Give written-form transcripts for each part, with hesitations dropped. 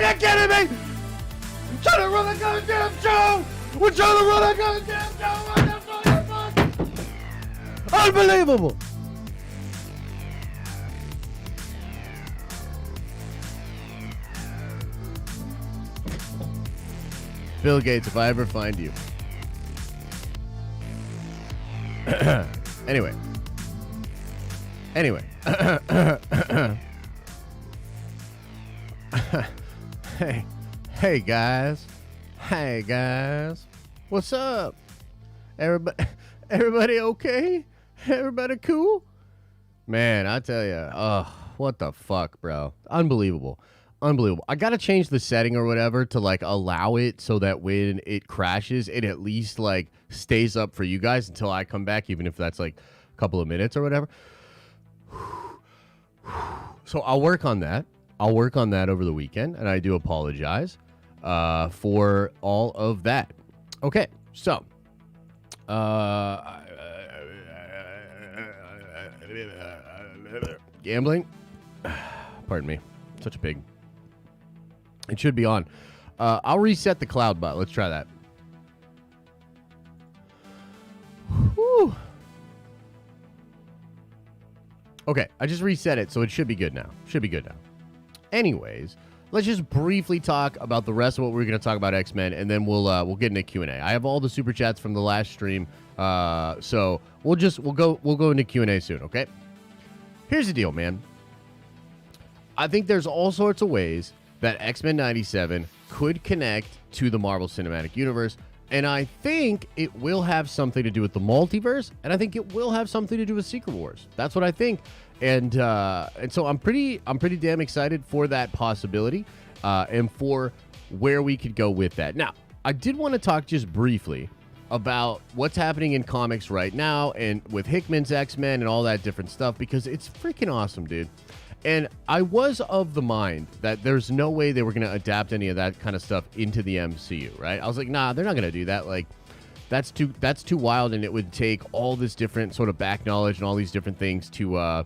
you kidding me? I'm trying to run a goddamn show. We're trying to run a goddamn show. What the fuck? Unbelievable. Bill Gates, if I ever find you. Anyway. Hey guys. What's up? Everybody okay? Everybody cool? Man, I tell you, what the fuck, bro? Unbelievable. I gotta change the setting or whatever to like allow it so that when it crashes, it at least like stays up for you guys until I come back, even if that's like a couple of minutes or whatever. So I'll work on that. Over the weekend, and I do apologize for all of that. Okay, so gambling. Pardon me. Such a pig. It should be on. I'll reset the cloud bot. Let's try that. Whew. Okay, I just reset it, so it should be good now. Anyways, let's just briefly talk about the rest of what we're going to talk about X-Men, and then we'll get into Q&A. I have all the super chats from the last stream, so we'll go into Q&A soon. Okay. Here's the deal, man. I think there's all sorts of ways that X-Men 97 could connect to the Marvel Cinematic Universe, and I think it will have something to do with the multiverse, and I think it will have something to do with Secret Wars. That's what I think, and so I'm pretty damn excited for that possibility, and for where we could go with that. Now, I did want to talk just briefly about what's happening in comics right now, and with Hickman's X-Men and all that different stuff, because it's freaking awesome, dude. And I was of the mind that there's no way they were going to adapt any of that kind of stuff into the MCU, right? I was like, nah, they're not going to do that. Like, that's too wild, and it would take all this different sort of back knowledge and all these different things to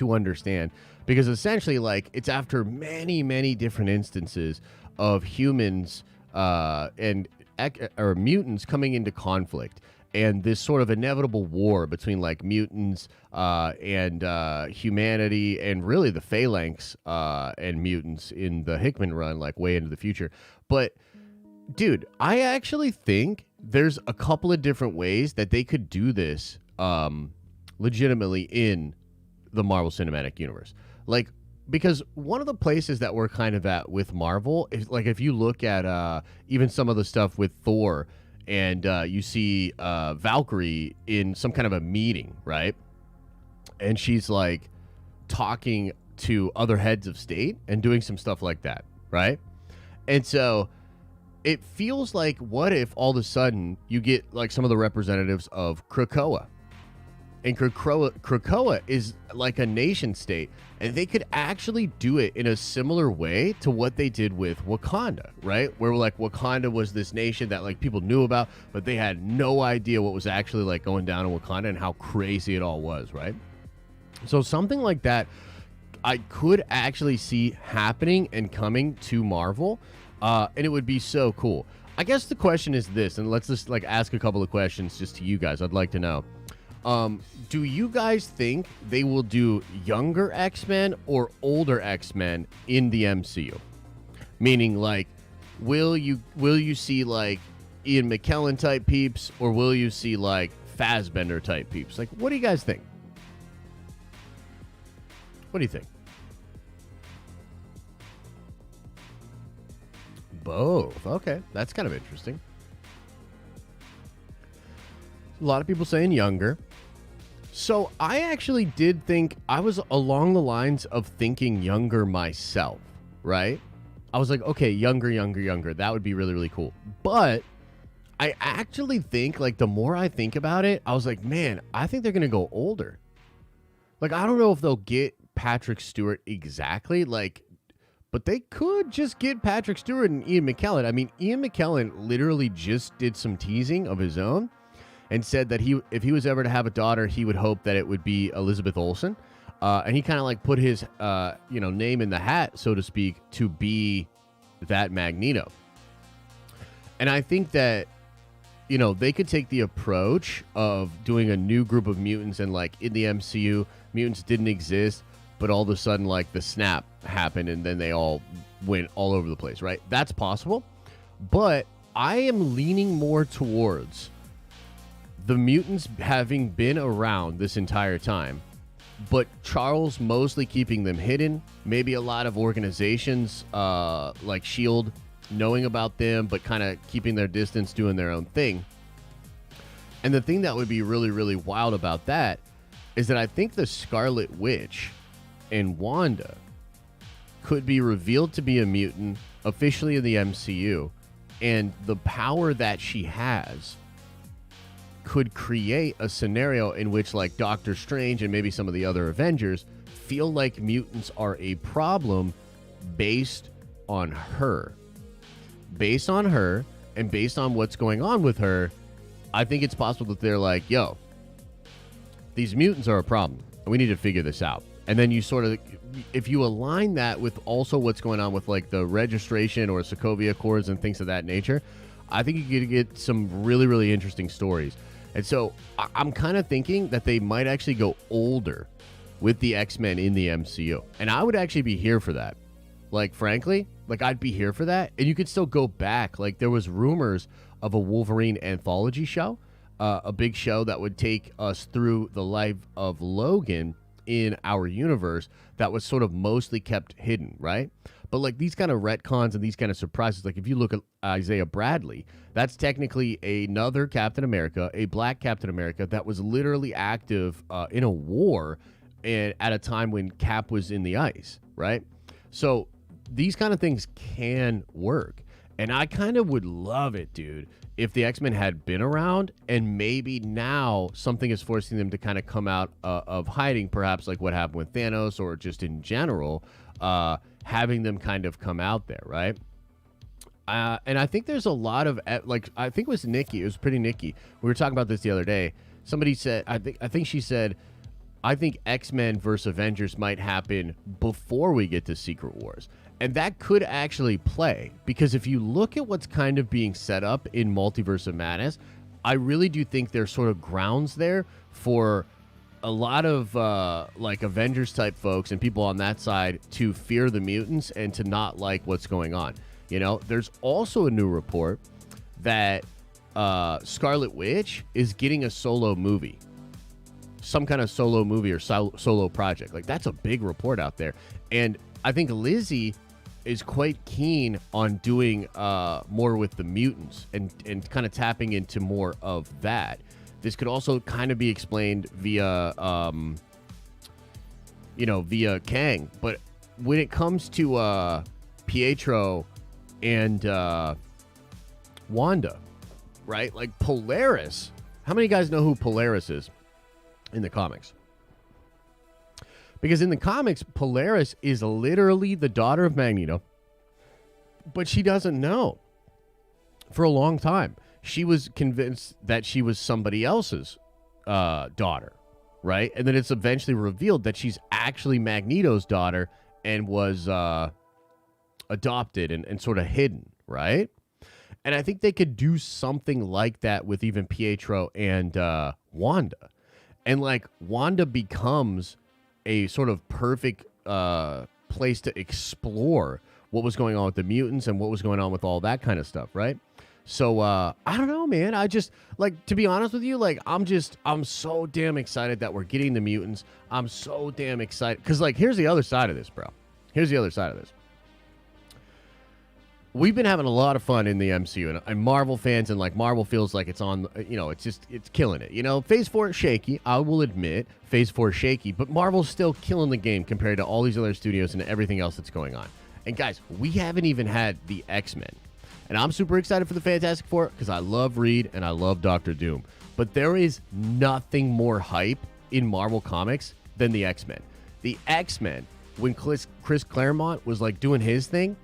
understand. Because essentially, like, it's after many, many different instances of humans and mutants coming into conflict, and this sort of inevitable war between like mutants and humanity, and really the phalanx and mutants in the Hickman run, like way into the future. But dude, I actually think there's a couple of different ways that they could do this legitimately in the Marvel Cinematic Universe. Like, because one of the places that we're kind of at with Marvel is, like, if you look at even some of the stuff with Thor, and you see Valkyrie in some kind of a meeting, right? And she's like talking to other heads of state and doing some stuff like that, right? And so it feels like, what if all of a sudden you get like some of the representatives of Krakoa? And Krakoa is like a nation state, and they could actually do it in a similar way to what they did with Wakanda, right? Where like Wakanda was this nation that like people knew about, but they had no idea what was actually like going down in Wakanda and how crazy it all was, right? So something like that I could actually see happening and coming to Marvel, and it would be so cool. I guess the question is this, and let's just like ask a couple of questions just to you guys. I'd like to know. Do you guys think they will do younger X-Men or older X-Men in the MCU? Meaning, like, will you see like Ian McKellen type peeps, or will you see like Fassbender type peeps? Like, what do you guys think? What do you think? Both. Okay, that's kind of interesting. A lot of people saying younger. So I actually did think, I was along the lines of thinking younger myself, right? I was like, okay, younger. That would be really, really cool. But I actually think, like, the more I think about it, I was like, man, I think they're going to go older. Like, I don't know if they'll get Patrick Stewart exactly, like, but they could just get Patrick Stewart and Ian McKellen. I mean, Ian McKellen literally just did some teasing of his own and said that if he was ever to have a daughter, he would hope that it would be Elizabeth Olsen. And he kind of like put his, name in the hat, so to speak, to be that Magneto. And I think that, they could take the approach of doing a new group of mutants, and like in the MCU, mutants didn't exist, but all of a sudden like the snap happened and then they all went all over the place, right? That's possible. But I am leaning more towards the mutants having been around this entire time, but Charles mostly keeping them hidden. Maybe a lot of organizations like S.H.I.E.L.D. knowing about them, but kind of keeping their distance, doing their own thing. And the thing that would be really, really wild about that is that I think the Scarlet Witch and Wanda could be revealed to be a mutant officially in the MCU, and the power that she has could create a scenario in which like Doctor Strange and maybe some of the other Avengers feel like mutants are a problem based on her. Based on her and based on what's going on with her, I think it's possible that they're like, yo, these mutants are a problem, and we need to figure this out. And then you sort of, if you align that with also what's going on with like the registration or Sokovia Accords and things of that nature, I think you could get some really, really interesting stories. And so I'm kind of thinking that they might actually go older with the X-Men in the MCU. And I would actually be here for that. Like, frankly, like I'd be here for that. And you could still go back. Like there was rumors of a Wolverine anthology show, a big show that would take us through the life of Logan in our universe that was sort of mostly kept hidden, right? But like these kind of retcons and these kind of surprises, like if you look at Isaiah Bradley, that's technically another Captain America, a black Captain America that was literally active in a war and at a time when Cap was in the ice, right? So these kind of things can work. And I kind of would love it, dude, if the X-Men had been around and maybe now something is forcing them to kind of come out of hiding, perhaps like what happened with Thanos or just in general, having them kind of come out there, right? And I think there's a lot of, like, I think it was Nikki. It was pretty Nikki. We were talking about this the other day. Somebody said, I think she said, I think X-Men versus Avengers might happen before we get to Secret Wars. And that could actually play, because if you look at what's kind of being set up in Multiverse of Madness, I really do think there's sort of grounds there for a lot of like Avengers type folks and people on that side to fear the mutants and to not like what's going on. You know, there's also a new report that Scarlet Witch is getting a solo movie. Some kind of solo movie or solo project. Like, that's a big report out there. And I think Lizzie is quite keen on doing more with the mutants and kind of tapping into more of that. This could also kind of be explained via, via Kang. But when it comes to Pietro and Wanda, right? Like Polaris. How many guys know who Polaris is in the comics? Because in the comics, Polaris is literally the daughter of Magneto, but she doesn't know. For a long time, she was convinced that she was somebody else's daughter, right? And then it's eventually revealed that she's actually Magneto's daughter and was adopted and sort of hidden, right? And I think they could do something like that with even Pietro and Wanda. And like Wanda becomes a sort of perfect place to explore what was going on with the mutants and what was going on with all that kind of stuff, right? So I don't know, man. I just, like, to be honest with you, like, I'm so damn excited that we're getting the mutants. I'm so damn excited because, like, here's the other side of this, bro. Here's the other side of this. We've been having a lot of fun in the MCU, and Marvel fans, and like Marvel feels like it's on, it's killing it. Phase 4 is shaky. I will admit, Phase 4 is shaky, but Marvel's still killing the game compared to all these other studios and everything else that's going on. And guys, we haven't even had the X-Men, and I'm super excited for the Fantastic Four because I love Reed and I love Doctor Doom. But there is nothing more hype in Marvel Comics than the X-Men. The X-Men, when Chris Claremont was like doing his thing,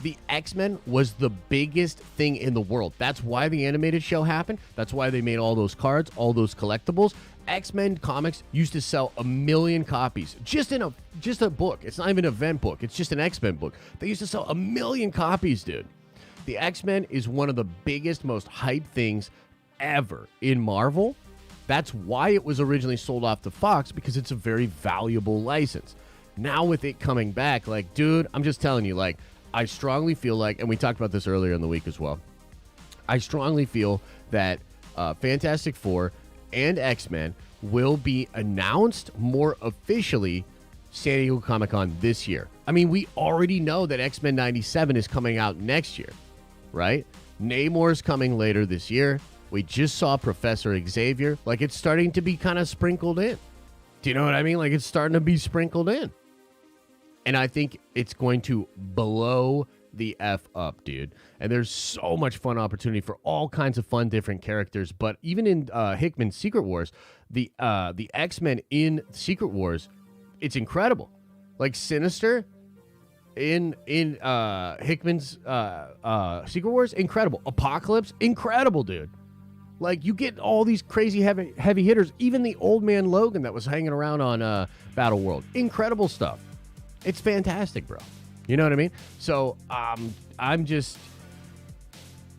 the X-Men was the biggest thing in the world. That's why the animated show happened. That's why they made all those cards, all those collectibles. X-Men comics used to sell 1 million copies just a book. It's not even an event book. It's just an X-Men book. They used to sell 1 million copies, dude. The X-Men is one of the biggest, most hyped things ever in Marvel. That's why it was originally sold off to Fox, because it's a very valuable license. Now with it coming back, like, dude, I'm just telling you, like, I strongly feel like, and we talked about this earlier in the week as well, I strongly feel that Fantastic Four and X-Men will be announced more officially San Diego Comic-Con this year. I mean, we already know that X-Men 97 is coming out next year, right? Namor's coming later this year. We just saw Professor Xavier. Like, it's starting to be kind of sprinkled in. Do you know what I mean? Like, it's starting to be sprinkled in. And I think it's going to blow the F up, dude. And there's so much fun opportunity for all kinds of fun different characters. But even in Hickman's Secret Wars, the X-Men in Secret Wars, it's incredible. Like Sinister in Hickman's Secret Wars, incredible. Apocalypse, incredible, dude. Like, you get all these crazy heavy hitters. Even the old man Logan that was hanging around on Battle World, incredible stuff. It's fantastic, bro. You know what I mean? So I'm just,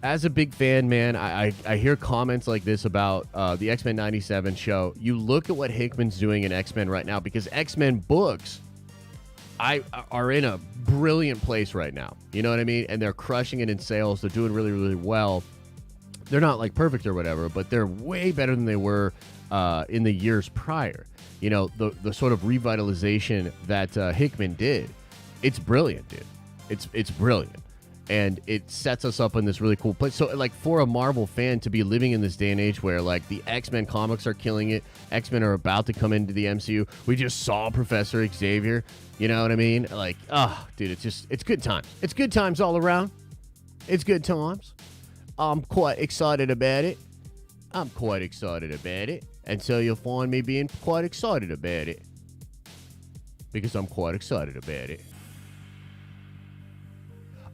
as a big fan, man, I hear comments like this about the X-Men 97 show. You look at what Hickman's doing in X-Men right now, because X-Men books are in a brilliant place right now. You know what I mean? And they're crushing it in sales. They're doing really, really well. They're not like perfect or whatever, but they're way better than they were in the years prior. You know, the sort of revitalization that Hickman did, it's brilliant, dude. It's brilliant. And it sets us up in this really cool place. So, like, for a Marvel fan to be living in this day and age where, like, the X-Men comics are killing it, X-Men are about to come into the MCU. We just saw Professor Xavier. You know what I mean? Like, dude, it's good times. It's good times all around. It's good times. I'm quite excited about it. And so you'll find me being quite excited about it. Because I'm quite excited about it.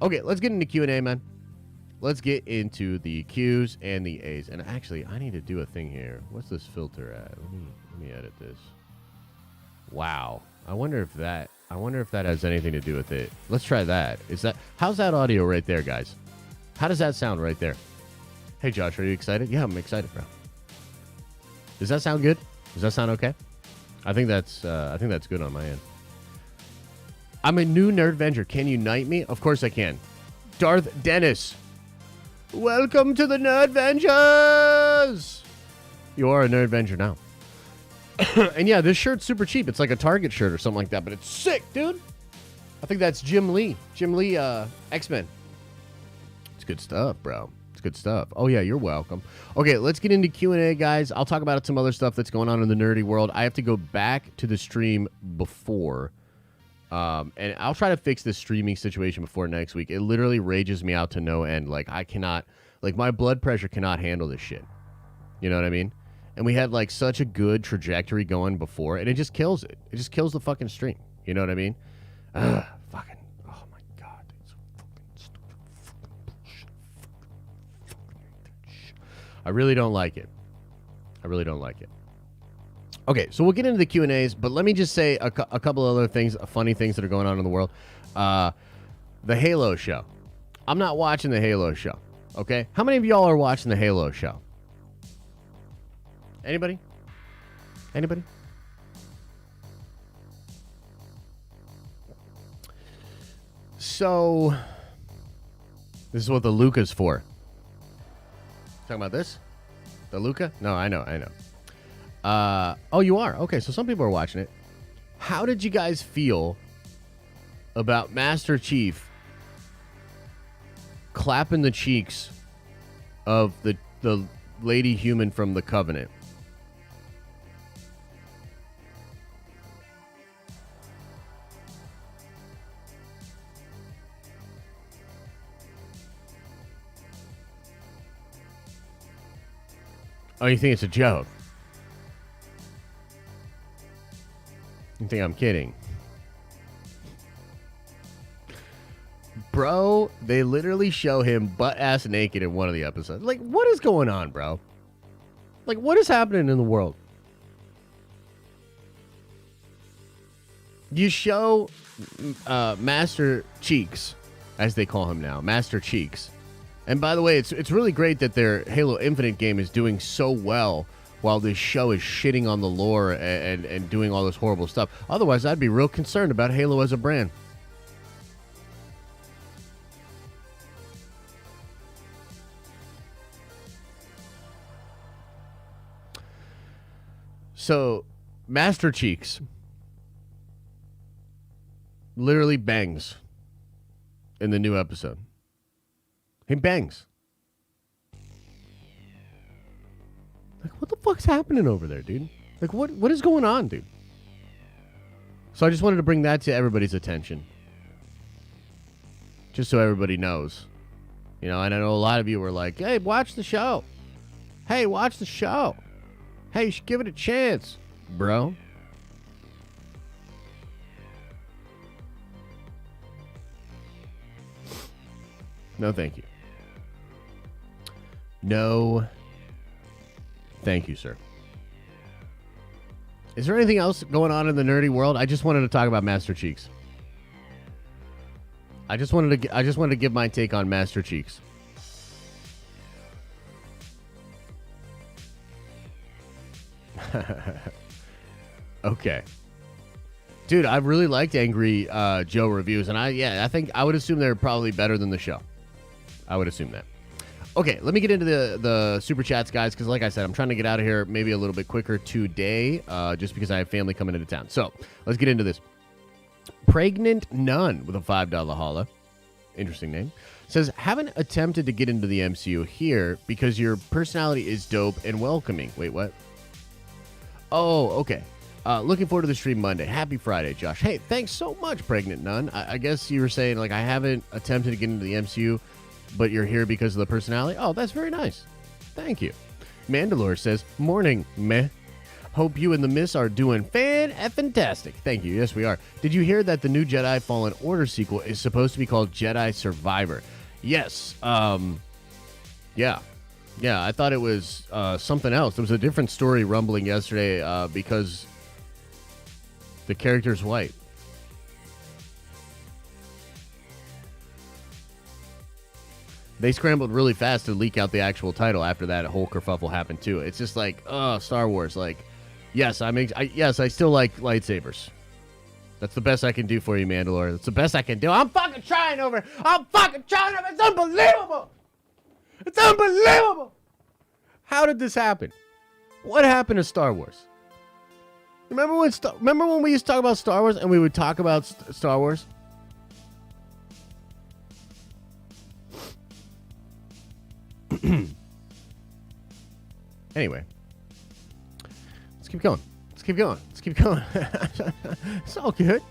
Okay, let's get into Q&A, man. Let's get into the Q's and the A's. And actually, I need to do a thing here. What's this filter at? Let me edit this. Wow. I wonder if that has anything to do with it. Let's try that. How's that audio right there, guys? How does that sound right there? Hey, Josh, are you excited? Yeah, I'm excited, bro. Does that sound good? Does that sound okay? I think that's good on my end. I'm a new Nerdvenger. Can you knight me? Of course I can. Darth Dennis. Welcome to the Nerdvengers. You are a Nerdvenger now. And yeah, this shirt's super cheap. It's like a Target shirt or something like that, but it's sick, dude. I think that's Jim Lee. X-Men. It's good stuff, bro. It's good stuff. Oh, yeah, you're welcome. Okay, let's get into Q&A, guys. I'll talk about some other stuff that's going on in the nerdy world. I have to go back to the stream before, and I'll try to fix this streaming situation before next week. It literally rages me out to no end. Like, I cannot, like, my blood pressure cannot handle this shit. You know what I mean? And we had, like, such a good trajectory going before, and it just kills it. It just kills the fucking stream. You know what I mean? Fucking, oh my God. It's so fucking stupid. Fucking bullshit. I really don't like it. Okay, so we'll get into the Q&As, but let me just say a couple other things, funny things that are going on in the world. The Halo show. I'm not watching the Halo show, okay? How many of y'all are watching the Halo show? Anybody? So, this is what the Luca's for. Talking about this? The Luca? No, I know. Oh, you are? Okay, so some people are watching it. How did you guys feel about Master Chief clapping the cheeks of the lady human from the Covenant? Oh, you think it's a joke? You think I'm kidding? Bro, they literally show him butt-ass naked in one of the episodes. Like, what is going on, bro? Like, what is happening in the world? You show Master Cheeks, as they call him now, Master Cheeks. And by the way, it's really great that their Halo Infinite game is doing so well while this show is shitting on the lore and doing all this horrible stuff. Otherwise, I'd be real concerned about Halo as a brand. So, Master Cheeks literally bangs in the new episode. He bangs. Like, what the fuck's happening over there, dude? Like, what is going on, dude? So I just wanted to bring that to everybody's attention. Just so everybody knows. You know, and I know a lot of you were like, hey, watch the show. Hey, watch the show. Hey, you should give it a chance, bro. No, thank you. No, thank you, sir. Is there anything else going on in the nerdy world? I just wanted to talk about Master Cheeks. I just wanted to give my take on Master Cheeks. Okay. Dude, I really liked Angry Joe reviews, and I think I would assume they're probably better than the show. I would assume that. Okay, let me get into the super chats, guys, because like I said, I'm trying to get out of here maybe a little bit quicker today, just because I have family coming into town. So let's get into this. Pregnant Nun with a $5 holla. Interesting name. Says, haven't attempted to get into the MCU here because your personality is dope and welcoming. Wait, what? Oh, okay. Looking forward to the stream Monday. Happy Friday, Josh. Hey, thanks so much, Pregnant Nun. I guess you were saying, like, I haven't attempted to get into the MCU, but you're here because of the personality. Oh, that's very nice. Thank you. Mandalore says, morning, meh. Hope you and the Miss are doing fan-effing-tastic. Thank you. Yes, we are. Did you hear that the new Jedi Fallen Order sequel is supposed to be called Jedi Survivor? Yes. Yeah. Yeah, I thought it was something else. There was a different story rumbling yesterday because the character's white. They scrambled really fast to leak out the actual title after that whole kerfuffle happened too. It's just like, Star Wars. Like, yes, I still like lightsabers. That's the best I can do for you, Mandalore. That's the best I can do. I'm fucking trying over. It's unbelievable. It's unbelievable. How did this happen? What happened to Star Wars? Remember when we used to talk about Star Wars and we would talk about Star Wars? Anyway, let's keep going. It's all good.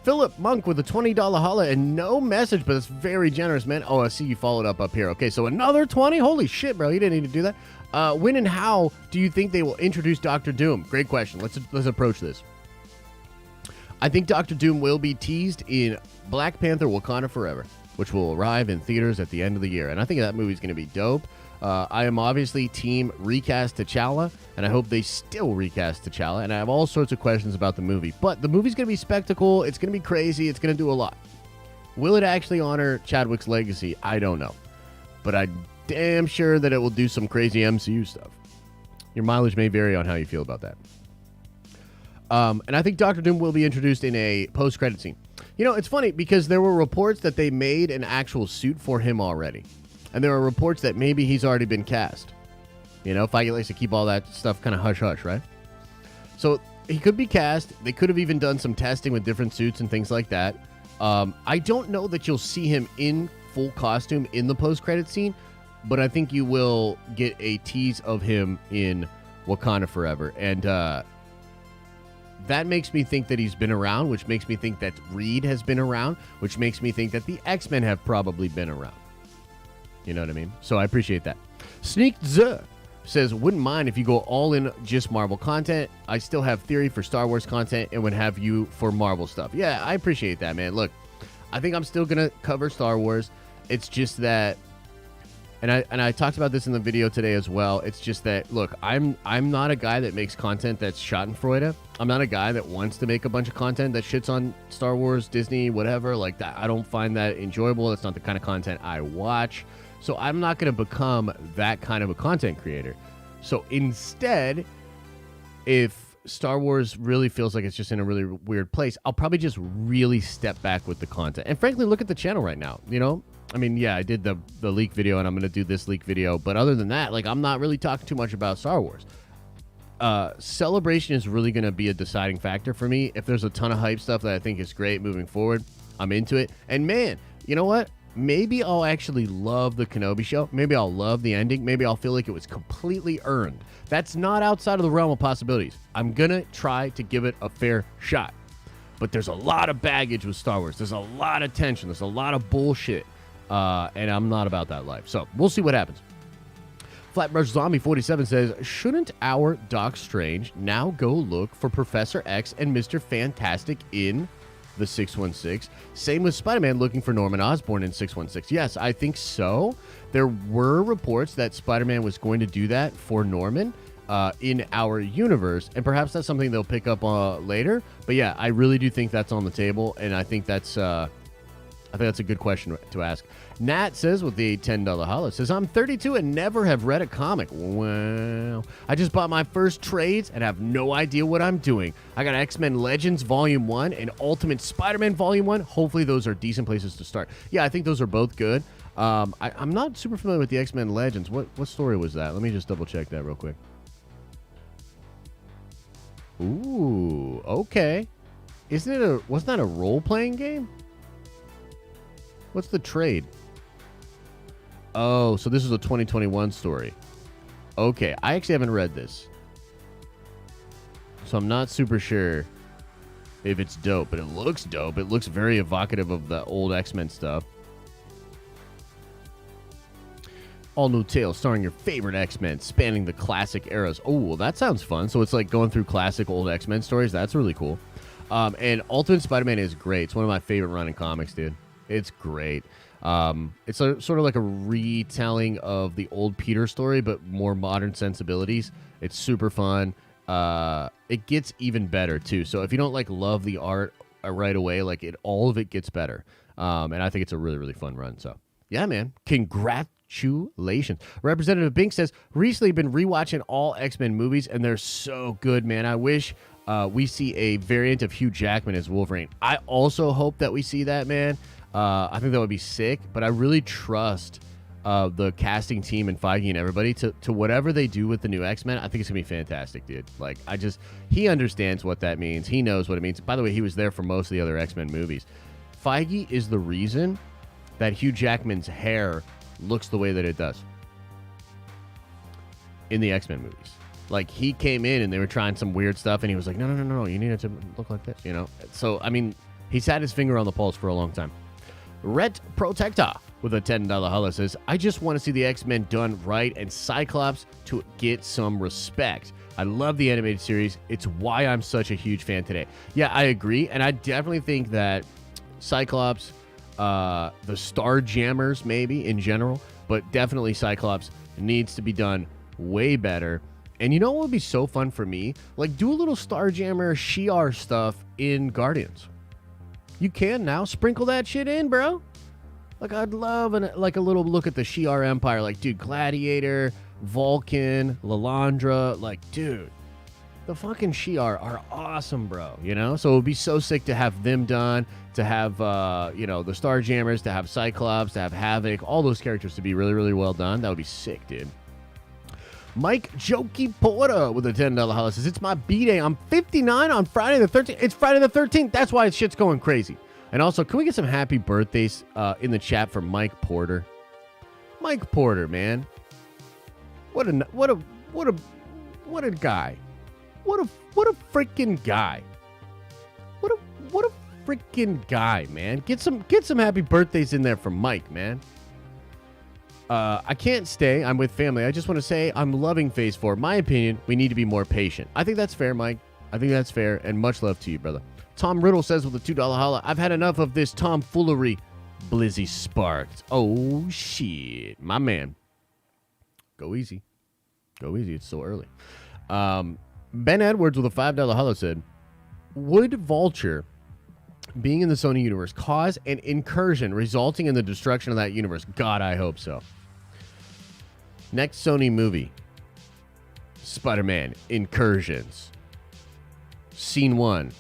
Philip Monk with a $20 holla and no message, but it's very generous, man. Oh, I see you followed up here. Okay, so another 20. Holy shit, bro! You didn't need to do that. When and how do you think they will introduce Doctor Doom? Great question. Let's approach this. I think Doctor Doom will be teased in Black Panther: Wakanda Forever, which will arrive in theaters at the end of the year, and I think that movie's going to be dope. I am obviously team recast T'Challa, and I hope they still recast T'Challa, and I have all sorts of questions about the movie. But the movie's going to be spectacle, it's going to be crazy, it's going to do a lot. Will it actually honor Chadwick's legacy? I don't know. But I'm damn sure that it will do some crazy MCU stuff. Your mileage may vary on how you feel about that. And I think Doctor Doom will be introduced in a post-credit scene. You know, it's funny because there were reports that they made an actual suit for him already. And there are reports that maybe he's already been cast. You know, Feige likes to keep all that stuff kind of hush-hush, right? So he could be cast. They could have even done some testing with different suits and things like that. I don't know that you'll see him in full costume in the post-credit scene, but I think you will get a tease of him in Wakanda Forever. And that makes me think that he's been around, which makes me think that Reed has been around, which makes me think that the X-Men have probably been around. You know what I mean? So I appreciate that. Sneak Z says, wouldn't mind if you go all in just Marvel content. I still have theory for Star Wars content and would have you for Marvel stuff. Yeah, I appreciate that, man. Look, I think I'm still going to cover Star Wars. It's just that I talked about this in the video today as well. It's just that, look, I'm not a guy that makes content that's schadenfreude. I'm not a guy that wants to make a bunch of content that shits on Star Wars, Disney, whatever like that. I don't find that enjoyable. That's not the kind of content I watch. So I'm not going to become that kind of a content creator. So instead, if Star Wars really feels like it's just in a really weird place, I'll probably just really step back with the content. And frankly, look at the channel right now, you know? I mean, yeah, I did the leak video, and I'm going to do this leak video. But other than that, like, I'm not really talking too much about Star Wars. Celebration is really going to be a deciding factor for me. If there's a ton of hype stuff that I think is great moving forward, I'm into it. And man, you know what? Maybe I'll actually love the Kenobi show. Maybe I'll love the ending. Maybe I'll feel like it was completely earned. That's not outside of the realm of possibilities. I'm going to try to give it a fair shot. But there's a lot of baggage with Star Wars. There's a lot of tension. There's a lot of bullshit. And I'm not about that life. So we'll see what happens. Flatbrush Zombie 47 says, shouldn't our Doc Strange now go look for Professor X and Mr. Fantastic in the 616? Same with Spider-Man looking for Norman Osborn in 616. Yes, I think so. There were reports that Spider-Man was going to do that for Norman in our universe, and perhaps that's something they'll pick up later. But yeah, I really do think that's on the table, and I think that's a good question to ask. Nat says with the $10 holla, says, I'm 32 and never have read a comic. Wow. I just bought my first trades and have no idea what I'm doing. I got X-Men Legends Volume 1 and Ultimate Spider-Man Volume 1. Hopefully those are decent places to start. Yeah, I think those are both good. I'm not super familiar with the X-Men Legends. What story was that? Let me just double check that real quick. Ooh, okay. Wasn't that a role-playing game? What's the trade? Oh, so this is a 2021 story. Okay, I actually haven't read this. So I'm not super sure if it's dope, but it looks dope. It looks very evocative of the old X-Men stuff. All new tales starring your favorite X-Men, spanning the classic eras. Oh, well, that sounds fun. So it's like going through classic old X-Men stories. That's really cool. And Ultimate Spider-Man is great. It's one of my favorite running comics, dude. It's great. It's sort of like a retelling of the old Peter story, but more modern sensibilities. It's super fun. It gets even better, too. So if you don't, love the art right away, all of it gets better. And I think it's a really, really fun run. So, yeah, man. Congratulations. Representative Bink says, recently been rewatching all X-Men movies, and they're so good, man. I wish we see a variant of Hugh Jackman as Wolverine. I also hope that we see that, man. I think that would be sick, but I really trust the casting team and Feige and everybody to whatever they do with the new X-Men. I think it's going to be fantastic, dude. He understands what that means. He knows what it means. By the way, he was there for most of the other X-Men movies. Feige is the reason that Hugh Jackman's hair looks the way that it does in the X-Men movies. He came in and they were trying some weird stuff, and he was like, no, you need it to look like this, you know? So, I mean, he's had his finger on the pulse for a long time. Ret Protector with a $10 holla says, I just want to see the X-Men done right and Cyclops to get some respect. I love the animated series. It's why I'm such a huge fan today. Yeah, I agree. And I definitely think that Cyclops, the Starjammers maybe in general, but definitely Cyclops needs to be done way better. And you know what would be so fun for me? Do a little Starjammer Shi'ar stuff in Guardians. You can now sprinkle that shit in, bro. I'd love a little look at the Shi'ar Empire. Dude, Gladiator, Vulcan, Lilandra. Dude, the fucking Shi'ar are awesome, bro. You know? So it would be so sick to have them done, to have, the Starjammers, to have Cyclops, to have Havoc, all those characters to be really, really well done. That would be sick, dude. Mike Jokey Porter with a $10 holla says, it's my B-Day. I'm 59 on Friday the 13th. It's Friday the 13th. That's why shit's going crazy. And also, can we get some happy birthdays in the chat for Mike Porter? Mike Porter, man. What a guy. What a freaking guy. What a freaking guy, man. Get some happy birthdays in there for Mike, man. I can't stay. I'm with family. I just want to say I'm loving Phase 4. My opinion, we need to be more patient. I think that's fair, Mike. I think that's fair, and much love to you, brother. Tom Riddle says with a $2 holla, I've had enough of this tomfoolery. Blizzy sparked. Oh, shit. My man. Go easy. Go easy. It's so early. Ben Edwards with a $5 hollow said, would Vulture being in the Sony universe cause an incursion resulting in the destruction of that universe? God, I hope so. Next Sony movie, Spider-Man Incursions. Scene 1,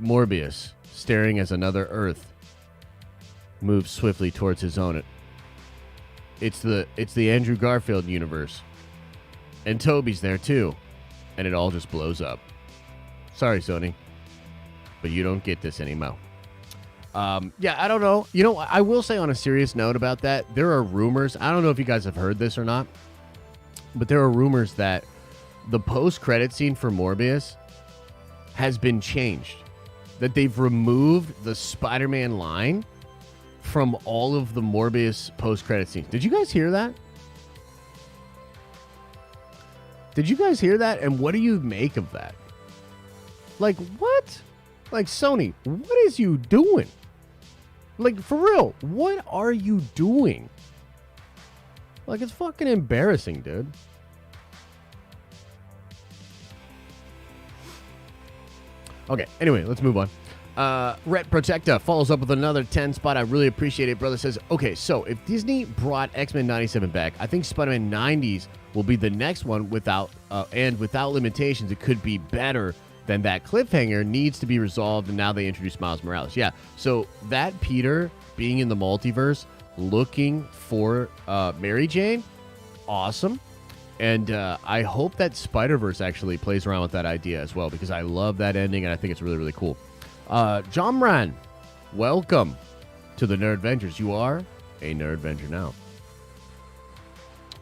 Morbius staring as another Earth moves swiftly towards his own. It's the Andrew Garfield universe. And Toby's there too. And it all just blows up. Sorry, Sony, but you don't get this anymore. Yeah, I don't know. You know, I will say on a serious note about that, there are rumors. I don't know if you guys have heard this or not, but there are rumors that the post-credit scene for Morbius has been changed. That they've removed the Spider-Man line from all of the Morbius post-credit scenes. Did you guys hear that? Did you guys hear that? And what do you make of that? Like, what? Like, Sony, what is you doing? Like, for real, what are you doing? Like, it's fucking embarrassing, dude. Okay, anyway, let's move on. Ret Protecta follows up with another 10 spot. I really appreciate it. Brother says, okay, so if Disney brought X-Men 97 back, I think Spider-Man 90s will be the next one without limitations. It could be better than that. Cliffhanger needs to be resolved, and now they introduce Miles Morales. Yeah, so that Peter being in the multiverse looking for Mary Jane, awesome. And I hope that Spider-Verse actually plays around with that idea as well, because I love that ending, and I think it's really, really cool. John Moran, welcome to the Nerd Ventures. You are a Nerd Venture now.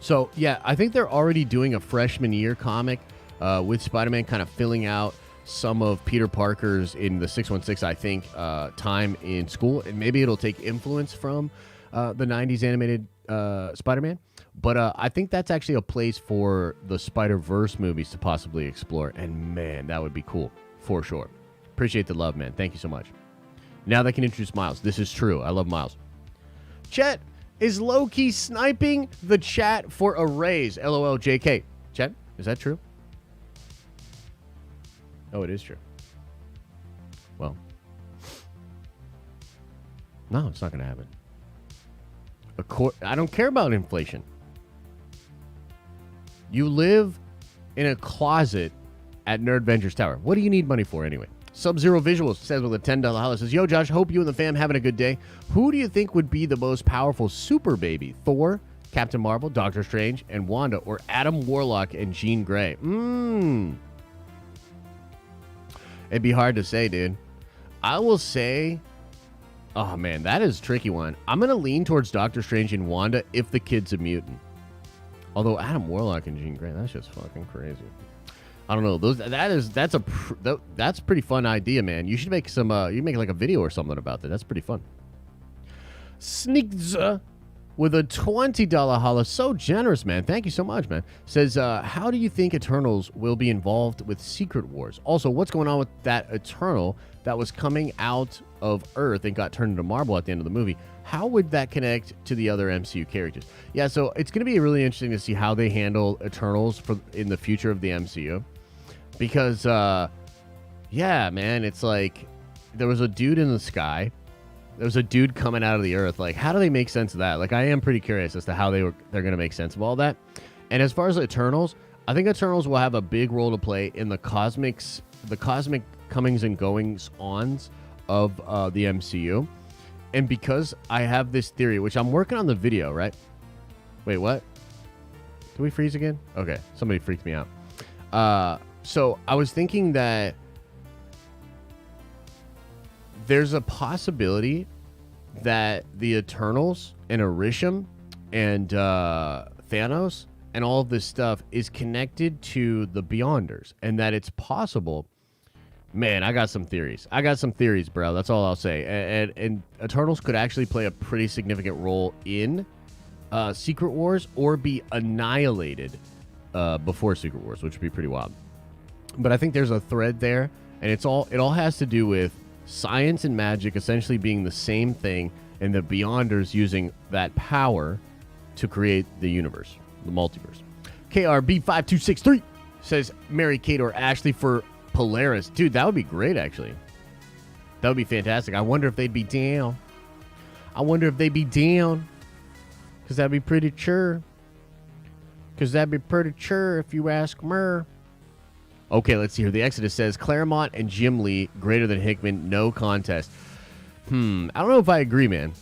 So, yeah, I think they're already doing a freshman year comic with Spider-Man kind of filling out some of Peter Parker's, in the 616, I think, time in school. And maybe it'll take influence from the 90s animated Spider-Man. But I think that's actually a place for the Spider-Verse movies to possibly explore. And, man, that would be cool, for sure. Appreciate the love, man. Thank you so much. Now they can introduce Miles. This is true. I love Miles. Chet is low-key sniping the chat for a raise. LOL JK. Chet, is that true? Oh, it is true. Well. No, it's not going to happen. I don't care about inflation. You live in a closet at Nerd Ventures Tower. What do you need money for anyway? Sub-Zero Visuals says with a $10 holler, says, yo, Josh, hope you and the fam having a good day. Who do you think would be the most powerful super baby? Thor, Captain Marvel, Doctor Strange, and Wanda, or Adam Warlock and Jean Grey? It'd be hard to say, dude. I will say, oh, man, that is a tricky one. I'm going to lean towards Doctor Strange and Wanda if the kid's a mutant. Although Adam Warlock and Jean Grey, that's just fucking crazy. I don't know. That's a pretty fun idea, man. You should make some. You make like a video or something about that. That's pretty fun. Sneaks with a $20 holla. So generous, man. Thank you so much, man. Says, how do you think Eternals will be involved with Secret Wars? Also, what's going on with that Eternal that was coming out of Earth and got turned into Marvel at the end of the movie? How would that connect to the other MCU characters? Yeah, so it's going to be really interesting to see how they handle Eternals in the future of the MCU. Because, yeah, man, it's like there was a dude in the sky. There was a dude coming out of the earth. Like, how do they make sense of that? Like, I am pretty curious as to how they're going to make sense of all that. And as far as Eternals, I think Eternals will have a big role to play in the cosmic comings and goings-ons of the MCU. And because I have this theory, which I'm working on the video, right? Wait, what? Did we freeze again? Okay, somebody freaked me out. So I was thinking that there's a possibility that the Eternals and Arishem and Thanos and all of this stuff is connected to the Beyonders, and that it's possible. Man, I got some theories. Bro. That's all I'll say. And Eternals could actually play a pretty significant role in Secret Wars or be annihilated before Secret Wars, which would be pretty wild. But I think there's a thread there, and it all has to do with science and magic essentially being the same thing, and the Beyonders using that power to create the universe, the multiverse. KRB5263 says marry Kate or Ashley for Polaris. Dude, that would be great, actually. That would be fantastic. I wonder if they'd be down. Because that'd be pretty sure. If you ask mer. Okay, let's see here. The Exodus says Claremont and Jim Lee greater than Hickman, no contest. I don't know if I agree, man.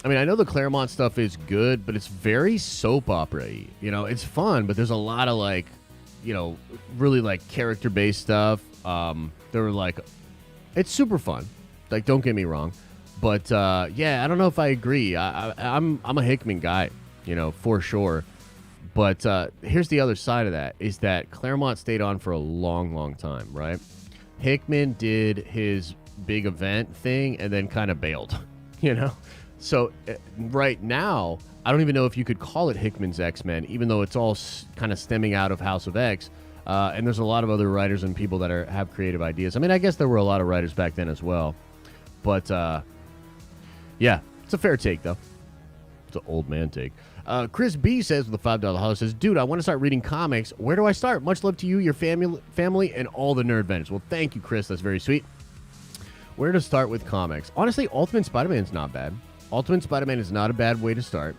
I mean, I know the Claremont stuff is good, but it's very soap opera-y. You know, it's fun, but there's a lot of, like, you know, really, like, character-based stuff. They're, like, it's super fun. Like, don't get me wrong. But, yeah, I don't know if I agree. I'm a Hickman guy, you know, for sure. But here's the other side of that, is that Claremont stayed on for a long, long time, right? Hickman did his big event thing and then kind of bailed, you know? So right now, I don't even know if you could call it Hickman's X-Men, even though it's all kind of stemming out of House of X. And there's a lot of other writers and people that have creative ideas. I mean, I guess there were a lot of writers back then as well. But, yeah, it's a fair take, though. It's an old man take. Chris B says with a $5 holler says, dude, I want to start reading comics. Where do I start? Much love to you, your family, and all the nerd vendors. Well, thank you, Chris. That's very sweet. Where to start with comics? Honestly, Ultimate Spider-Man is not bad. Ultimate Spider-Man is not a bad way to start.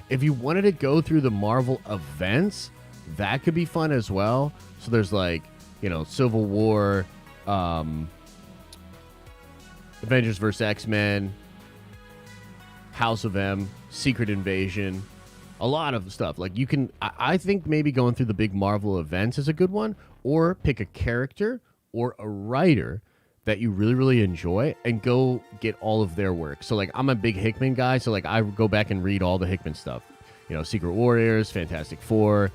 If you wanted to go through the Marvel events, that could be fun as well. So there's like, you know, Civil War, Avengers vs. X-Men, House of M, Secret Invasion, a lot of stuff. Like you can, I think maybe going through the big Marvel events is a good one, or pick a character or a writer that you really, really enjoy and go get all of their work. So, like, I'm a big Hickman guy, so, like, I go back and read all the Hickman stuff. You know, Secret Warriors, Fantastic Four,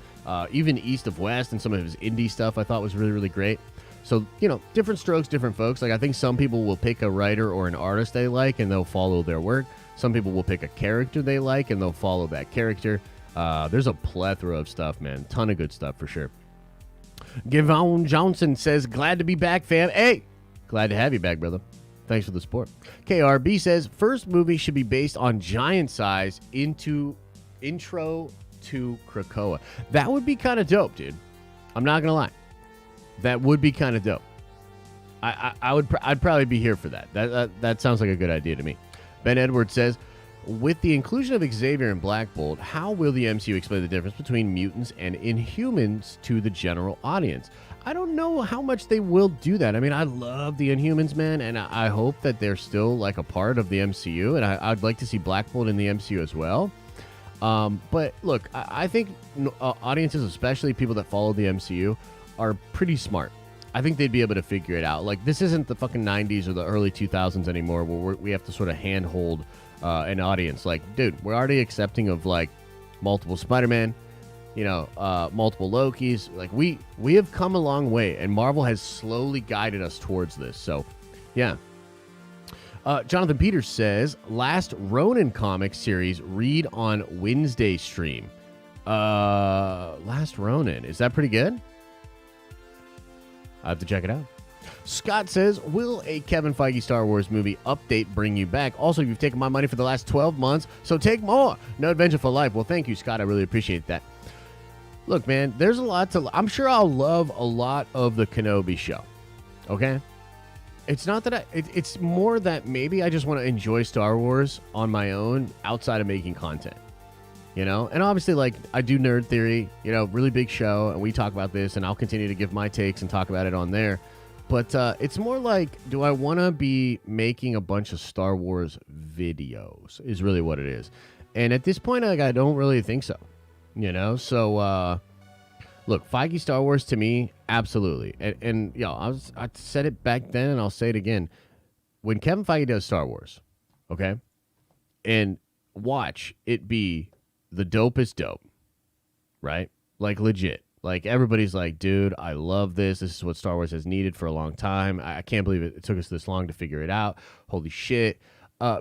even East of West and some of his indie stuff I thought was really, really great. So, you know, different strokes, different folks. Like, I think some people will pick a writer or an artist they like and they'll follow their work. Some people will pick a character they like and they'll follow that character. There's a plethora of stuff, man. Ton of good stuff for sure. Gavon Johnson says, glad to be back, fam. Hey! Glad to have you back, brother. Thanks for the support. KRB says, first movie should be based on Giant Size Intro to Krakoa. That would be kind of dope, dude. I'm not going to lie. That would be kind of dope. I'd probably be here for that. That sounds like a good idea to me. Ben Edwards says, with the inclusion of Xavier and Black Bolt, how will the MCU explain the difference between mutants and Inhumans to the general audience? I don't know how much they will do that. I mean, I love the Inhumans, man, and I hope that they're still like a part of the MCU, and I'd like to see Black Bolt in the MCU as well. But look, I think audiences, especially people that follow the MCU, are pretty smart. I think they'd be able to figure it out. Like, this isn't the fucking 90s or the early 2000s anymore where we have to sort of handhold an audience. Like, dude, we're already accepting of, like, multiple Spider-Man, you know, multiple Lokis. Like, we have come a long way, and Marvel has slowly guided us towards this. So, yeah. Jonathan Peters says, last Ronin comic series read on Wednesday stream. Last Ronin. Is that pretty good? I have to check it out. Scott says, will a Kevin Feige Star Wars movie update bring you back? Also, you've taken my money for the last 12 months, so take more. No adventure for life. Well, thank you, Scott. I really appreciate that. Look, man, there's a lot to... I'm sure I'll love a lot of the Kenobi show. Okay? It's not that it's more that maybe I just want to enjoy Star Wars on my own outside of making content. You know? And obviously, like, I do Nerd Theory, you know, really big show, and we talk about this, and I'll continue to give my takes and talk about it on there. But it's more like, do I want to be making a bunch of Star Wars videos is really what it is. And at this point, like, I don't really think so. You know? So, look, Feige Star Wars to me, absolutely. And you know, I said it back then, and I'll say it again. When Kevin Feige does Star Wars, okay, and watch it be the dopest dope, right? Like, legit. Like, everybody's like, dude, I love this. This is what Star Wars has needed for a long time. I can't believe it took us this long to figure it out. Holy shit.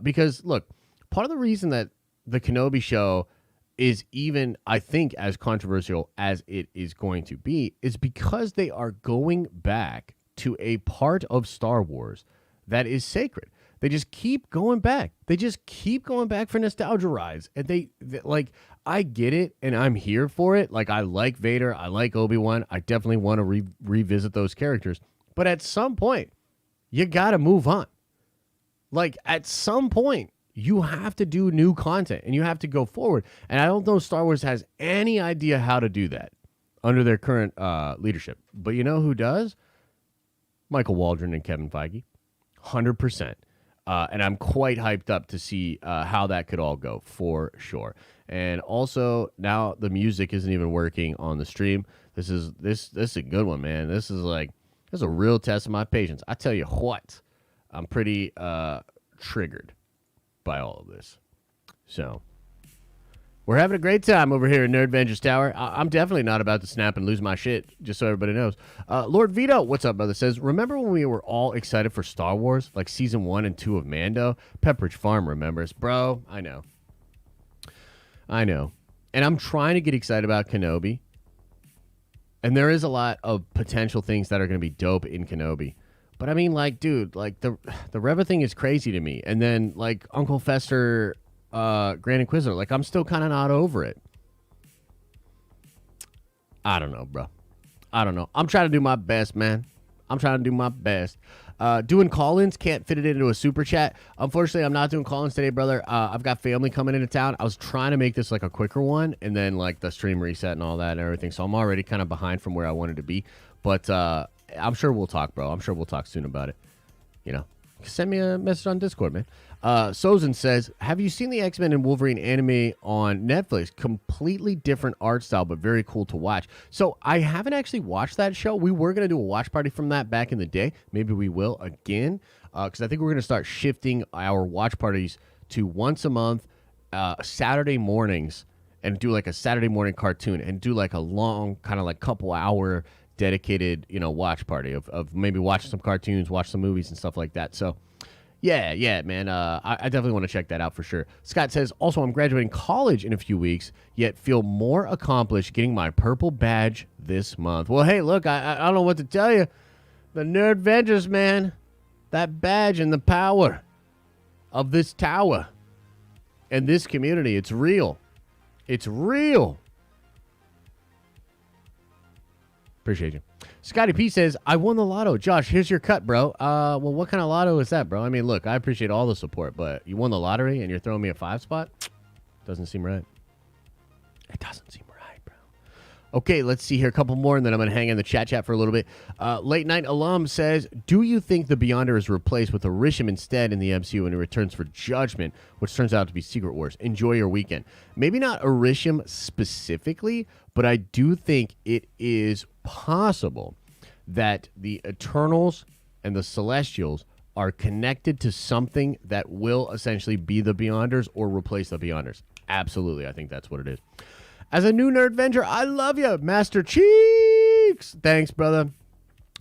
Because, look, part of the reason that the Kenobi show is even, I think, as controversial as it is going to be is because they are going back to a part of Star Wars that is sacred. They just keep going back. They just keep going back for nostalgia rides. And they like, I get it, and I'm here for it. Like, I like Vader. I like Obi-Wan. I definitely want to revisit those characters. But at some point, you got to move on. Like, at some point, you have to do new content, and you have to go forward. And I don't know Star Wars has any idea how to do that under their current leadership. But you know who does? Michael Waldron and Kevin Feige. 100%. And I'm quite hyped up to see how that could all go, for sure. And also, now the music isn't even working on the stream. This is a good one, man. This is a real test of my patience. I tell you what, I'm pretty triggered by all of this. So, we're having a great time over here in Nerd Vengers Tower. I'm definitely not about to snap and lose my shit, just so everybody knows. Lord Vito, what's up, brother? Says, remember when we were all excited for Star Wars, like season 1 and 2 of Mando? Pepperidge Farm remembers. Bro, I know. And I'm trying to get excited about Kenobi. And there is a lot of potential things that are going to be dope in Kenobi. But I mean, like, dude, like the Reva thing is crazy to me. And then, like, Uncle Fester, Grand Inquisitor, like, I'm still kind of not over it. I don't know, bro. I don't know. I'm trying to do my best, man. I'm trying to do my best. Doing call-ins, can't fit it into a super chat. Unfortunately, I'm not doing call-ins today, brother. I've got family coming into town. I was trying to make this like a quicker one, and then like the stream reset and all that and everything. So I'm already kind of behind from where I wanted to be. But I'm sure we'll talk, bro. I'm sure we'll talk soon about it. You know, send me a message on Discord, man. Sozin says, have you seen the X-Men and Wolverine anime on Netflix? Completely different art style, but very cool to watch. So I haven't actually watched that show. We were going to do a watch party from that back in the day. Maybe we will again, because I think we're going to start shifting our watch parties to once a month, Saturday mornings, and do like a Saturday morning cartoon and do like a long kind of like couple hour dedicated, you know, watch party of maybe watching some cartoons, watch some movies and stuff like that. So yeah, man. I definitely want to check that out for sure. Scott says, also, I'm graduating college in a few weeks, yet feel more accomplished getting my purple badge this month. Well, hey, look, I don't know what to tell you. The Nerd Vengers, man. That badge and the power of this tower and this community, it's real. It's real. Appreciate you. Scotty P says, I won the lotto. Josh, here's your cut, bro. Well, what kind of lotto is that, bro? I mean, look, I appreciate all the support, but you won the lottery and you're throwing me a 5 spot? Doesn't seem right. It doesn't seem right, bro. Okay, let's see here. A couple more, and then I'm going to hang in the chat for a little bit. Late Night Alum says, do you think the Beyonder is replaced with Orisham instead in the MCU when he returns for Judgment, which turns out to be Secret Wars? Enjoy your weekend. Maybe not Orisham specifically, but I do think it is possible that the Eternals and the Celestials are connected to something that will essentially be the Beyonders or replace the Beyonders. Absolutely, I think that's what it is. As a new Nerd Venger, I love you, Master Cheeks. Thanks, brother.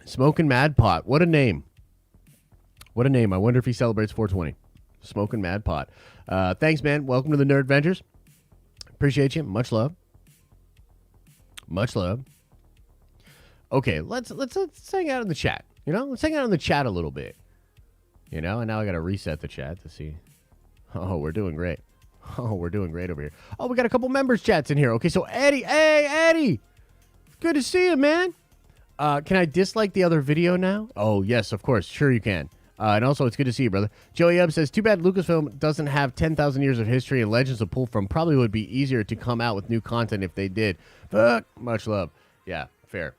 Smoking Mad Pot. What a name. What a name. I wonder if he celebrates 420. Smoking Mad Pot. Thanks, man. Welcome to the Nerd Vengers. Appreciate you. Much love. Much love. Okay, let's hang out in the chat. You know, let's hang out in the chat a little bit. You know, and now I got to reset the chat to see. Oh, we're doing great. Oh, we're doing great over here. Oh, we got a couple members chats in here. Okay, so Eddie. Hey, Eddie. Good to see you, man. Can I dislike the other video now? Oh, yes, of course. Sure you can. And also, it's good to see you, brother. Joey Ebb says, too bad Lucasfilm doesn't have 10,000 years of history and legends to pull from. Probably would be easier to come out with new content if they did. Fuck. Much love. Yeah, fair.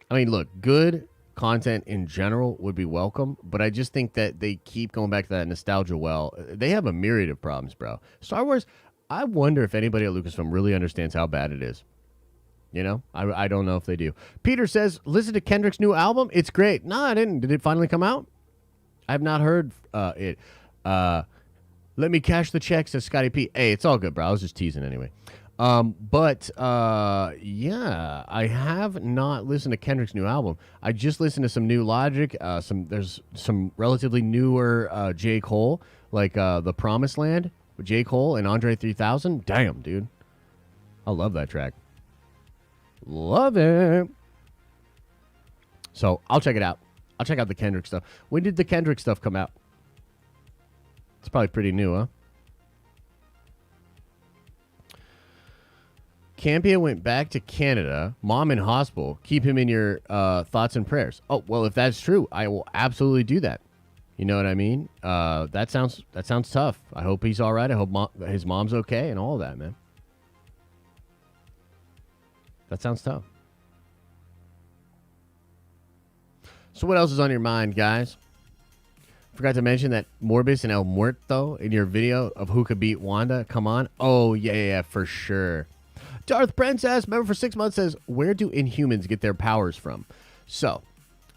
I mean, look, good content in general would be welcome, but I just think that they keep going back to that nostalgia well. They have a myriad of problems, bro. Star Wars, I wonder if anybody at Lucasfilm really understands how bad it is. You know? I don't know if they do. Peter says, listen to Kendrick's new album. It's great. No, I didn't. Did it finally come out? I have not heard it. Let me cash the check, says Scotty P. Hey, it's all good, bro. I was just teasing anyway. Yeah, I have not listened to Kendrick's new album. I just listened to some new Logic. There's some relatively newer J. Cole, like The Promised Land with J. Cole and Andre 3000. Damn, dude. I love that track. Love it. So I'll check it out. I'll check out the Kendrick stuff. When did the Kendrick stuff come out? It's probably pretty new, huh? Campia went back to Canada. Mom in hospital. Keep him in your thoughts and prayers. Oh, well, if that's true, I will absolutely do that. You know what I mean? That sounds tough. I hope he's all right. I hope his mom's okay and all of that, man. That sounds tough. So what else is on your mind, guys? Forgot to mention that Morbius and El Muerto in your video of who could beat Wanda. Come on. Oh, yeah, for sure. Darth Princess, member for 6 months, says, where do Inhumans get their powers from? So,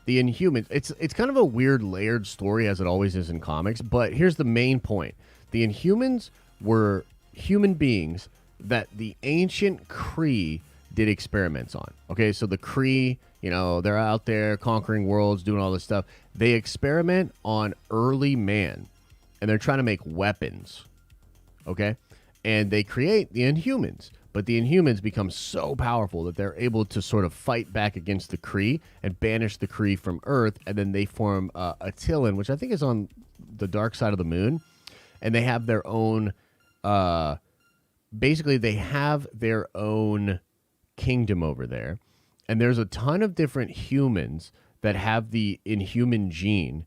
the Inhumans, it's kind of a weird layered story as it always is in comics, but here's the main point. The Inhumans were human beings that the ancient Kree did experiments on. Okay, so the Kree, you know, they're out there conquering worlds, doing all this stuff. They experiment on early man, and they're trying to make weapons. Okay? And they create the Inhumans. But the Inhumans become so powerful that they're able to sort of fight back against the Kree and banish the Kree from Earth, and then they form Attilan, which I think is on the dark side of the moon, and they have their own. Basically, they have their own kingdom over there, and there's a ton of different humans that have the Inhuman gene,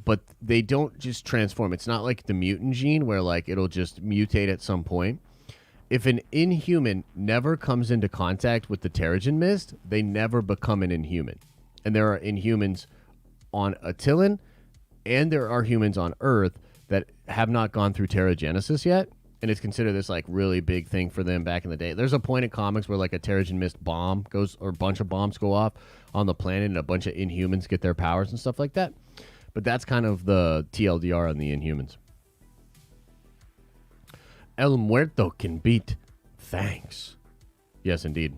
but they don't just transform. It's not like the mutant gene where like it'll just mutate at some point. If an Inhuman never comes into contact with the Terrigen Mist, they never become an Inhuman. And there are Inhumans on Attilan, and there are humans on Earth that have not gone through Terrigenesis yet, and it's considered this like really big thing for them back in the day. There's a point in comics where like a Terrigen Mist bomb goes, or a bunch of bombs go off on the planet, and a bunch of Inhumans get their powers and stuff like that. But that's kind of the TLDR on the Inhumans. El Muerto can beat Thanks. Yes, indeed.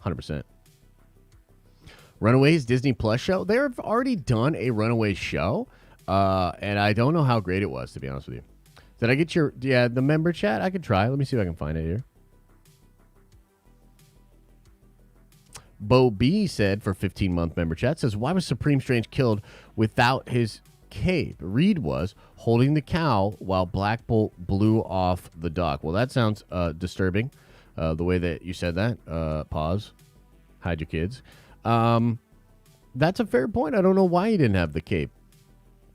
100%. Runaways Disney Plus show. They've already done a Runaways show, and I don't know how great it was, to be honest with you. Did I get your... Yeah, the member chat? I could try. Let me see if I can find it here. Bo B said, for 15-month member chat, says, why was Supreme Strange killed without his... cape? Reed was holding the cow while Black Bolt blew off the dock. Well, that sounds disturbing, the way that you said that. Pause. Hide your kids. That's a fair point. I don't know why he didn't have the cape.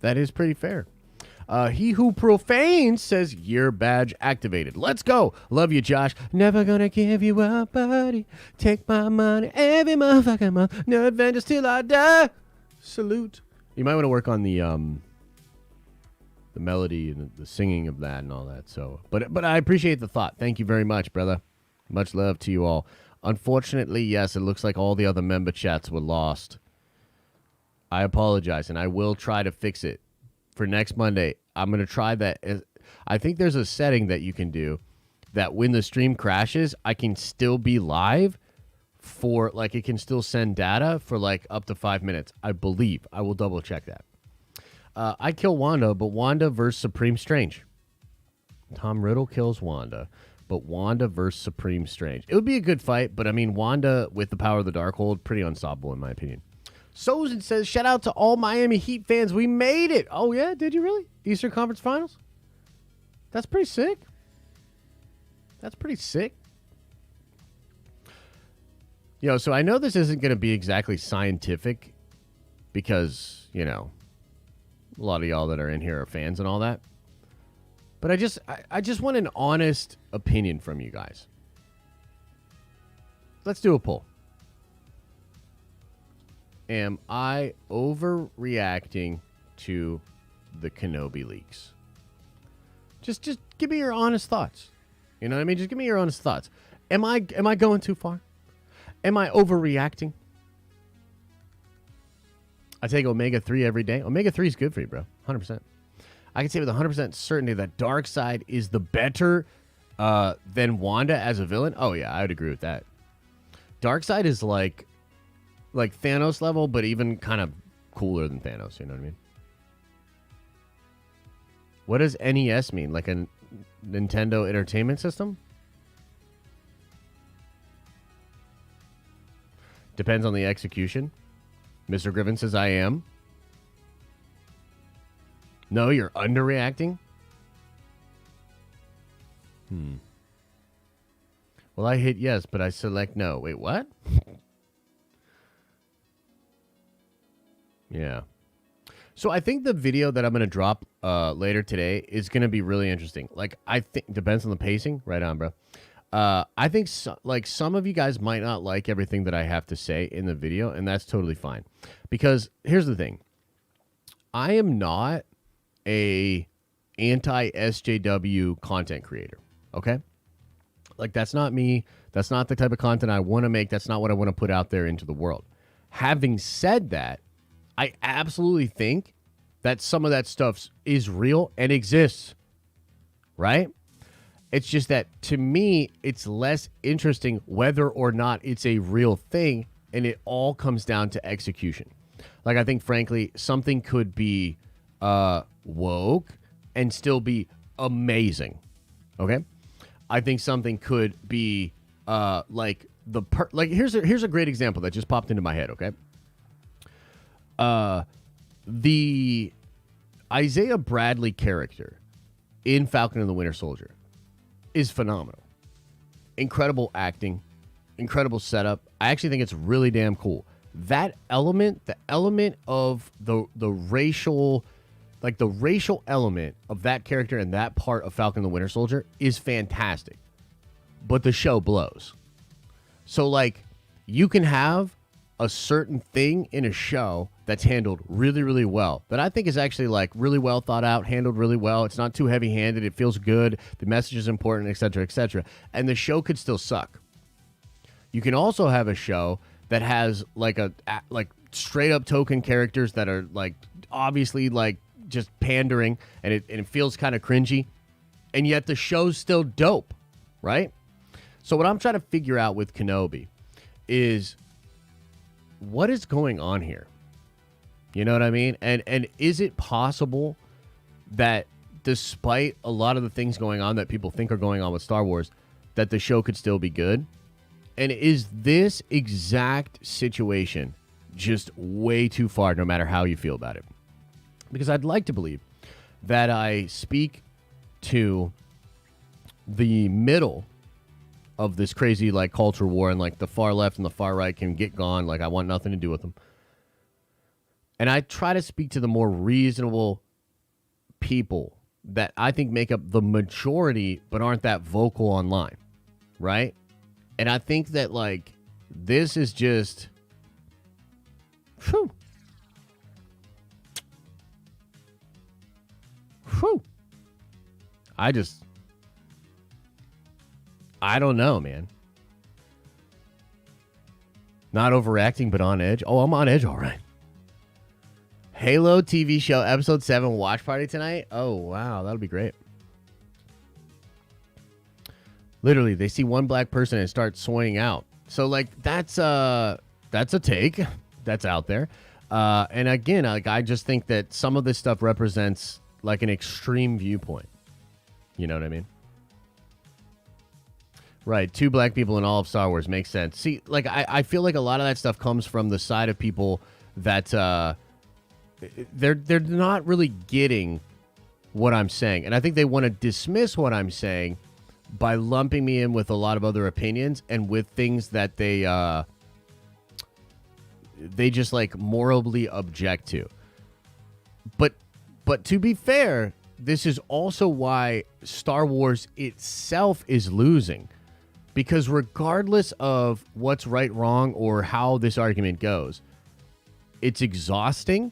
That is pretty fair. He who profanes says year badge activated. Let's go. Love you, Josh. Never gonna give you up, buddy. Take my money every motherfucking month. No adventures till I die. Salute. You might want to work on the melody and the singing of that and all that. So, but I appreciate the thought. Thank you very much, brother. Much love to you all. Unfortunately, yes, it looks like all the other member chats were lost. I apologize, and I will try to fix it for next Monday. I'm going to try that. I think there's a setting that you can do that when the stream crashes, I can still be live for, like, it can still send data for, like, up to 5 minutes. I believe. I will double check that. I kill Wanda, but Wanda versus Supreme Strange. Tom Riddle kills Wanda, but Wanda versus Supreme Strange. It would be a good fight, but, I mean, Wanda with the power of the Darkhold, pretty unstoppable in my opinion. Sozin says, shout out to all Miami Heat fans. We made it. Oh, yeah? Did you really? Eastern Conference Finals? That's pretty sick. That's pretty sick. Yo, so I know this isn't going to be exactly scientific because, you know, a lot of y'all that are in here are fans and all that. But I just want an honest opinion from you guys. Let's do a poll. Am I overreacting to the Kenobi leaks? Just give me your honest thoughts. You know what I mean? Just give me your honest thoughts. Am I going too far? Am I overreacting? I take omega-3 every day. Omega-3 is good for you, bro. 100%. I can say with 100% certainty that Darkseid is the better than Wanda as a villain. Oh, yeah, I would agree with that. Darkseid is like Thanos level, but even kind of cooler than Thanos. You know what I mean? What does NES mean? Like a Nintendo Entertainment System? Depends on the execution. Mr. Griffin says, I am. No, you're underreacting? Well, I hit yes, but I select no. Wait, what? Yeah. So I think the video that I'm going to drop later today is going to be really interesting. Like, I think, depends on the pacing. Right on, bro. I think, some of you guys might not like everything that I have to say in the video, and that's totally fine. Because here's the thing. I am not a anti-SJW content creator, okay? Like, that's not me. That's not the type of content I want to make. That's not what I want to put out there into the world. Having said that, I absolutely think that some of that stuff is real and exists, right? It's just that, to me, it's less interesting whether or not it's a real thing, and it all comes down to execution. Like, I think, frankly, something could be woke and still be amazing, okay? I think something could be here's a great example that just popped into my head, okay? The Isaiah Bradley character in Falcon and the Winter Soldier is phenomenal. Incredible acting, incredible setup. I actually think it's really damn cool. That element, the element of the racial, like the racial element of that character and that part of Falcon and the Winter Soldier is fantastic. But the show blows. So, like, you can have a certain thing in a show that's handled really, really well, that I think is actually, like, really well thought out, handled really well. It's not too heavy-handed. It feels good. The message is important, et cetera, et cetera. And the show could still suck. You can also have a show that has, like, straight-up token characters that are, like, obviously, like, just pandering, and it feels kind of cringy, and yet the show's still dope, right? So what I'm trying to figure out with Kenobi is, what is going on here? You know what I mean? And is it possible that despite a lot of the things going on that people think are going on with Star Wars, that the show could still be good? And is this exact situation just way too far, no matter how you feel about it? Because I'd like to believe that I speak to the middle of this crazy, like, culture war, and, like, the far left and the far right can get gone. Like, I want nothing to do with them. And I try to speak to the more reasonable people that I think make up the majority but aren't that vocal online, right? And I think that, like, this is just, whew. I don't know, man. Not overacting, but on edge. Oh, I'm on edge, all right. Halo TV show, episode 7, watch party tonight. Oh, wow, that'll be great. Literally, they see one black person and start swaying out. So, like, that's a take that's out there. And again, like, I just think that some of this stuff represents, like, an extreme viewpoint. You know what I mean? Right, 2 black people in all of Star Wars makes sense. See, like, I feel like a lot of that stuff comes from the side of people that they're not really getting what I'm saying, and I think they want to dismiss what I'm saying by lumping me in with a lot of other opinions and with things that they just, like, morally object to. But to be fair, this is also why Star Wars itself is losing. Because regardless of what's right, wrong, or how this argument goes, it's exhausting.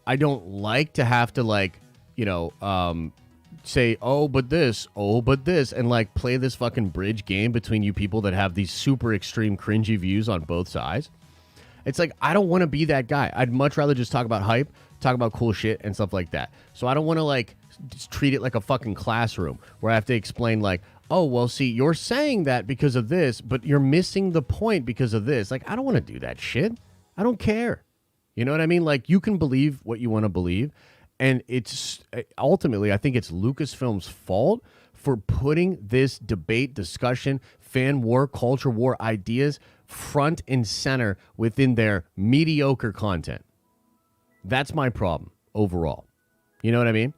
I don't like to have to, like, you know, say, oh, but this, and, like, play this fucking bridge game between you people that have these super extreme cringy views on both sides. It's like, I don't want to be that guy. I'd much rather just talk about hype, talk about cool shit and stuff like that. So I don't want to, like, just treat it like a fucking classroom where I have to explain, like, oh, well, see, you're saying that because of this, but you're missing the point because of this. Like, I don't want to do that shit. I don't care. You know what I mean? Like, you can believe what you want to believe. And it's ultimately, I think it's Lucasfilm's fault for putting this debate, discussion, fan war, culture war ideas front and center within their mediocre content. That's my problem overall. You know what I mean?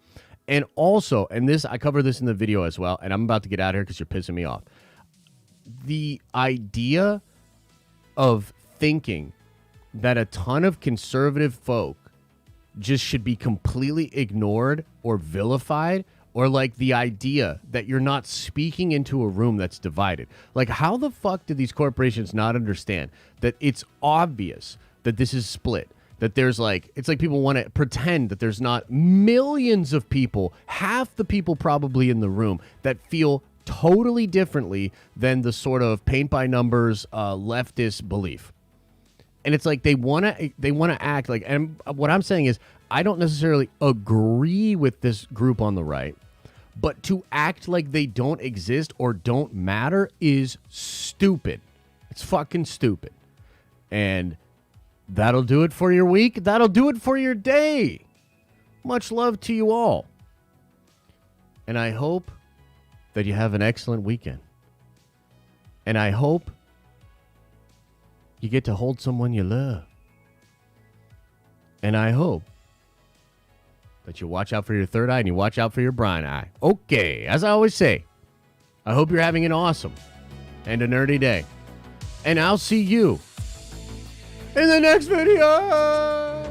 And also, and this, I cover this in the video as well, and I'm about to get out of here because you're pissing me off. The idea of thinking that a ton of conservative folk just should be completely ignored or vilified, or like the idea that you're not speaking into a room that's divided. Like, how the fuck do these corporations not understand that it's obvious that this is split? That there's like, it's like people want to pretend that there's not millions of people, half the people probably in the room, that feel totally differently than the sort of paint by numbers leftist belief. And it's like they want to act like, and what I'm saying is I don't necessarily agree with this group on the right, but to act like they don't exist or don't matter is stupid. It's fucking stupid. And that'll do it for your week. That'll do it for your day. Much love to you all. And I hope that you have an excellent weekend. And I hope you get to hold someone you love. And I hope that you watch out for your third eye and you watch out for your blind eye. Okay, as I always say, I hope you're having an awesome and a nerdy day. And I'll see you in the next video.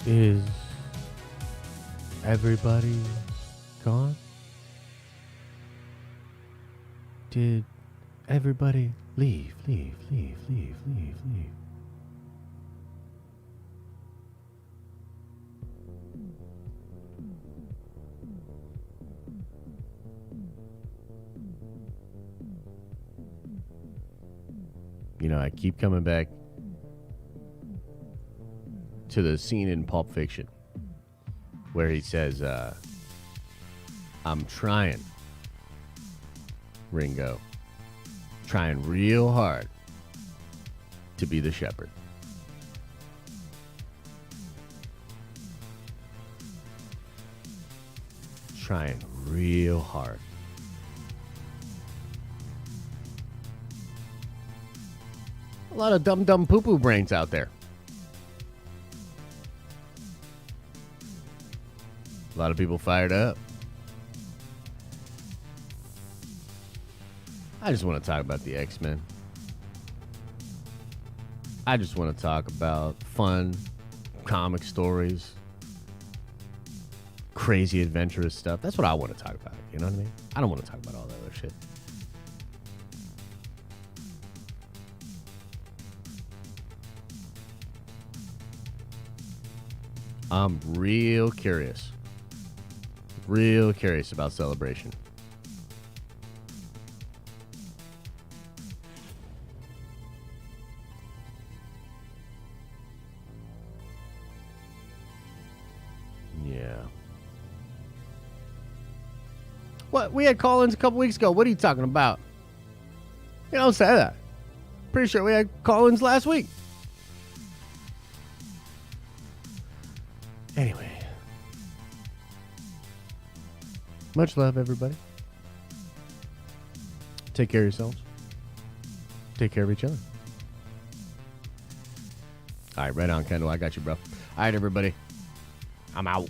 Is everybody gone? Did everybody leave? You know, I keep coming back to the scene in Pulp Fiction where he says, I'm trying, Ringo, trying real hard to be the shepherd. Trying real hard. A lot of dumb poo-poo brains out there. A lot of people fired up. I just want to talk about the X-Men. I just want to talk about fun comic stories, crazy adventurous stuff. That's what I want to talk about. You know what I mean? I don't want to talk about all that other shit. I'm real curious about Celebration. Yeah. What? We had call-ins a couple weeks ago. What are you talking about? You don't say that. Pretty sure we had call-ins last week. Anyway. Much love, everybody. Take care of yourselves. Take care of each other. All right, right on, Kendall. I got you, bro. All right, everybody. I'm out.